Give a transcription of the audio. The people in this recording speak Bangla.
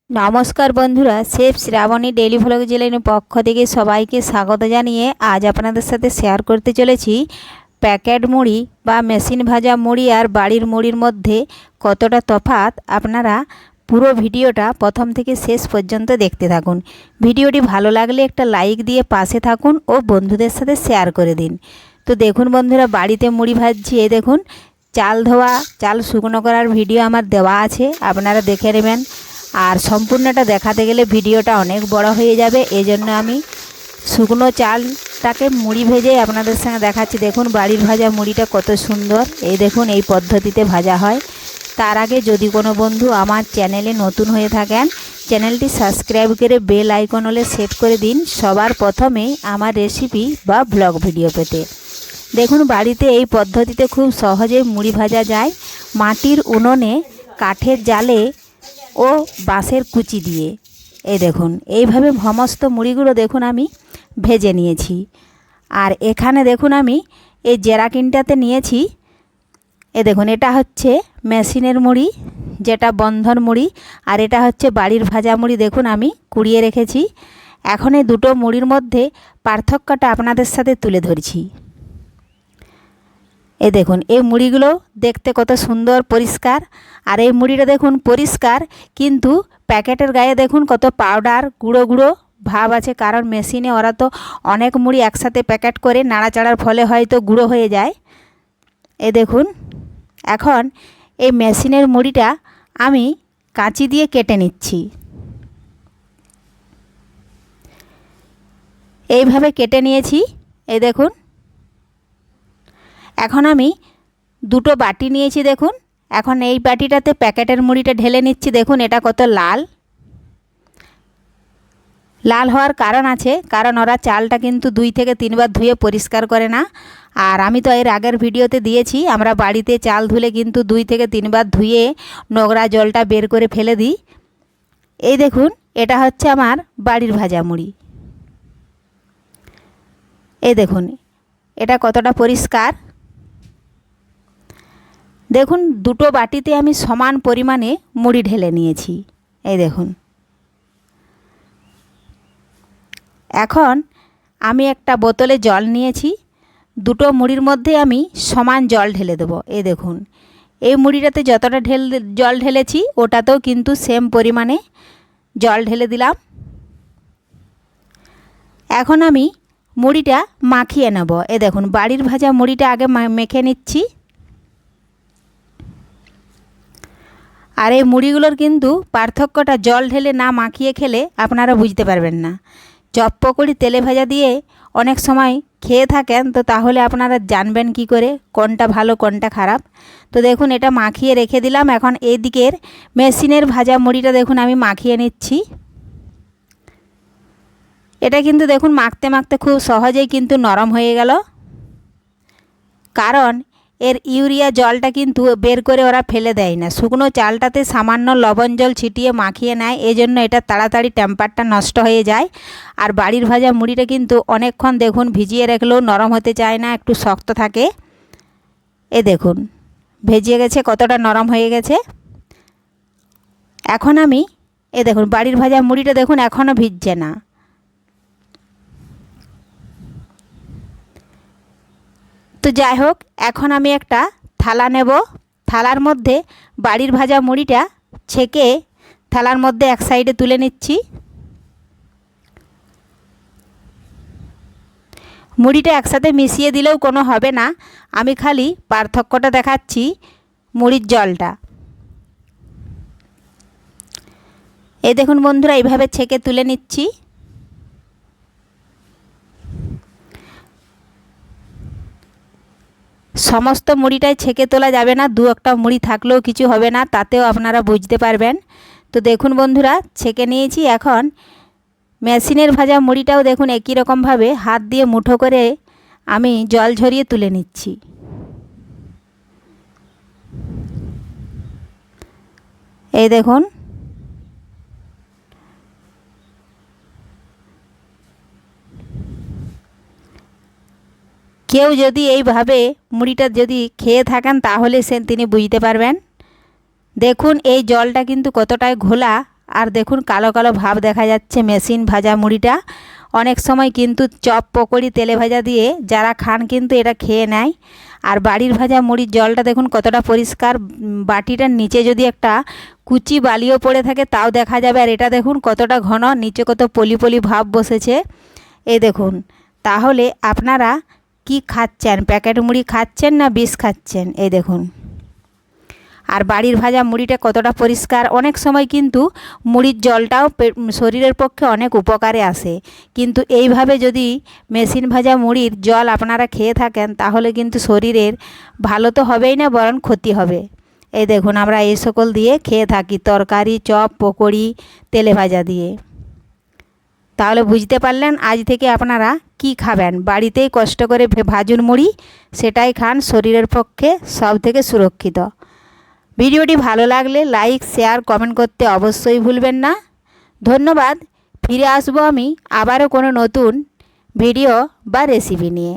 নমস্কার বন্ধুরা, শেফ শ্রাবণী ডেইলি ভ্লগ চ্যানেলের পক্ষ থেকে সবাইকে স্বাগত জানিয়ে আজ আপনাদের সাথে শেয়ার করতে চলেছি প্যাকেট মুড়ি বা মেশিন ভাজা মুড়ি আর বাড়ির মুড়ির মধ্যে কতটা তফাৎ। আপনারা পুরো ভিডিওটা প্রথম থেকে শেষ পর্যন্ত দেখতে থাকুন। ভিডিওটি ভালো লাগলে একটা লাইক দিয়ে পাশে থাকুন ও বন্ধুদের সাথে শেয়ার করে দিন। তো দেখুন বন্ধুরা, বাড়িতে মুড়ি ভাজছি। এই দেখুন, চাল ধোয়া, চাল শুকনো করার ভিডিও আমার দেওয়া আছে, আপনারা দেখে নেবেন। আর সম্পূর্ণটা দেখাতে গেলে ভিডিওটা অনেক বড় হয়ে যাবে, এজন্য আমি শুকনো চালটাকে মুড়ি ভেজে আপনাদের সঙ্গে দেখাচ্ছি। দেখুন বাড়ির ভাজা মুড়িটা কত সুন্দর। এই দেখুন, এই পদ্ধতিতে ভাজা হয়। তার আগে যদি কোনো বন্ধু আমার চ্যানেলে নতুন হয়ে থাকেন, চ্যানেলটি সাবস্ক্রাইব করে বেল আইকন হলে সেট করে দিন সবার প্রথমে আমার রেসিপি বা ব্লগ ভিডিও পেতে। দেখুন, বাড়িতে এই পদ্ধতিতে খুব সহজেই মুড়ি ভাজা যায়, মাটির উনুনে, কাঠের জালে ও বাঁশের কুচি দিয়ে। এই দেখুন, এইভাবে সমস্ত মুড়িগুলো দেখুন আমি ভেজে নিয়েছি। আর এখানে দেখুন আমি এই জেরাকিনটাতে নিয়েছি। এ দেখুন, এটা হচ্ছে মেশিনের মুড়ি, যেটা বন্ধন মুড়ি, আর এটা হচ্ছে বাড়ির ভাজা মুড়ি। দেখুন আমি কুড়িয়ে রেখেছি। এখন এই দুটো মুড়ির মধ্যে পার্থক্যটা আপনাদের সাথে তুলে ধরছি। এই দেখুন, এই মুড়িগুলো দেখতে কত সুন্দর পরিষ্কার। আর এই মুড়িটা দেখুন পরিষ্কার, কিন্তু প্যাকেটের গায়ে দেখুন কত পাউডার, গুঁড়ো গুঁড়ো ভাব আছে। কারণ মেশিনে ওরা তো অনেক মুড়ি একসাথে প্যাকেট করে নাড়াচাড়ার ফলে হয়তো গুঁড়ো হয়ে যায়। এই দেখুন, এখন এই মেশিনের মুড়িটা আমি কাঁচি দিয়ে কেটে নিচ্ছি। এইভাবে কেটে নিয়েছি। এই দেখুন, এখন আমি দুটো বাটি নিয়েছি। দেখুন, এখন এই বাটিটাতে প্যাকেটের মুড়িটা ঢেলে নিচ্ছি। দেখুন এটা কত লাল। লাল হওয়ার কারণ আছে, কারণ ওরা চালটা কিন্তু 2 থেকে 3 বার ধুয়ে পরিষ্কার করে না। আর আমি তো এর আগের ভিডিওতে দিয়েছি, আমরা বাড়িতে চাল ধুলে কিন্তু 2 থেকে 3 বার ধুয়ে নোংরা জলটা বের করে ফেলে দিই। এই দেখুন, এটা হচ্ছে আমার বাড়ির ভাজা মুড়ি। এই দেখুন এটা কতটা পরিষ্কার। দেখুন, দুটো বাটিতে আমি সমান পরিমাণে মুড়ি ঢেলে নিয়েছি। এই দেখুন, এখন আমি একটা বোতলে জল নিয়েছি। দুটো মুড়ির মধ্যে আমি সমান জল ঢেলে দেবো। এই দেখুন, এই মুড়িটাতে যতটা জল ঢেলেছি ওটাতেও কিন্তু সেম পরিমাণে জল ঢেলে দিলাম। এখন আমি মুড়িটা মাখিয়ে নেব। এই দেখুন, বাড়ির ভাজা মুড়িটা আগে মেখে নিচ্ছি। আর এই মুড়িগুলোর কিন্তু পার্থক্যটা জল ঢেলে না মাখিয়ে খেলে আপনারা বুঝতে পারবেন না। চপ পকোড়ি তেলে ভাজা দিয়ে অনেক সময় খেয়ে থাকেন, তো তাহলে আপনারা জানবেন কি করে কোনটা ভালো কোনটা খারাপ। তো দেখুন, এটা মাখিয়ে রেখে দিলাম। এখন এই দিকের মেশিনের ভাজা মুড়িটা দেখুন আমি মাখিয়ে নিচ্ছি। এটা কিন্তু দেখুন মাখতে মাখতে খুব সহজেই কিন্তু নরম হয়ে গেল। কারণ এর ইউরিয়া জলটা কিন্তু বের করে ওরা ফেলে দেয় না, শুকনো চালটাতে সামান্য লবণ জল ছিটিয়ে মাখিয়ে নেয়, এই জন্য এটা তাড়াতাড়ি টেম্পারটা নষ্ট হয়ে যায়। আর বাড়ির ভাজা মুড়িটা কিন্তু অনেকক্ষণ দেখুন ভিজিয়ে রাখলেও নরম হতে চায় না, একটু শক্ত থাকে। এ দেখুন ভেজিয়ে গেছে, কতটা নরম হয়ে গেছে। এখন আমি এ দেখুন বাড়ির ভাজা মুড়িটা দেখুন এখনও ভিজছে না। তো যাই হোক, এখন আমি একটা থালা নেব। থালার মধ্যে বাড়ির ভাজা মুড়িটা ছেঁকে থালার মধ্যে এক সাইডে তুলে নিচ্ছি। মুড়িটা একসাথে মিশিয়ে দিলেও কোনো হবে না, আমি খালি পার্থক্যটা দেখাচ্ছি মুড়ির জলটা। এই দেখুন বন্ধুরা, এইভাবে ছেঁকে তুলে নিচ্ছি। সমস্ত মুড়িটাই ছেঁকে তোলা যাবে না, 2-1টা মুড়ি থাকলেও কিছু হবে না, তাতেও আপনারা বুঝতে পারবেন। তো দেখুন বন্ধুরা, ছেঁকে নিয়েছি। এখন মেশিনের ভাজা মুড়িটাও দেখুন একই রকমভাবে হাত দিয়ে মুঠো করে আমি জল ঝরিয়ে তুলে নিচ্ছি। এই দেখুন, কেউ যদি এইভাবে মুড়িটা যদি খেয়ে থাকেন তাহলে তিনি বুঝতে পারবেন। দেখুন এই জলটা কিন্তু কতটাই ঘোলা আর দেখুন কালো কালো ভাব দেখা যাচ্ছে মেশিন ভাজা মুড়িটা। অনেক সময় কিন্তু চপ পকোড়ি তেলে ভাজা দিয়ে যারা খান কিন্তু এটা খেয়ে নেয়। আর বাড়ির ভাজা মুড়ির জলটা দেখুন কতটা পরিষ্কার, বাটিটার নিচে যদি একটা কুচি বালিও পড়ে থাকে তাও দেখা যাবে। আর এটা দেখুন কতটা ঘন, নিচে কত পলি পলি ভাব বসেছে, এই দেখুন। তাহলে আপনারা কি খাচ্ছেন, প্যাকেট মুড়ি খাচ্ছেন না বিষ খাচ্ছেন, এই দেখুন। আর বাড়ির ভাজা মুড়িটা কতটা পরিষ্কার। অনেক সময় কিন্তু মুড়ির জলটাও শরীরের পক্ষে অনেক উপকারে আসে, কিন্তু এইভাবে যদি মেশিন ভাজা মুড়ির জল আপনারা খেয়ে থাকেন তাহলে কিন্তু শরীরের ভালো তো হবেই না, বরং ক্ষতি হবে। এই দেখুন আমরা এই সকল দিয়ে খেয়ে থাকি, তরকারি, চপ, পকোড়ি, তেলে ভাজা দিয়ে। তাহলে বুঝতে পারলেন আজ থেকে আপনারা কি খাবেন, বাড়িতেই কষ্ট করে ভাজুন মুড়ি, সেটাই খান, শরীরের পক্ষে সব থেকে সুরক্ষিত। ভিডিওটি ভালো লাগলে লাইক, শেয়ার, কমেন্ট করতে অবশ্যই ভুলবেন না। ধন্যবাদ। ফিরে আসবো আমি আবারও কোনো নতুন ভিডিও বা রেসিপি নিয়ে।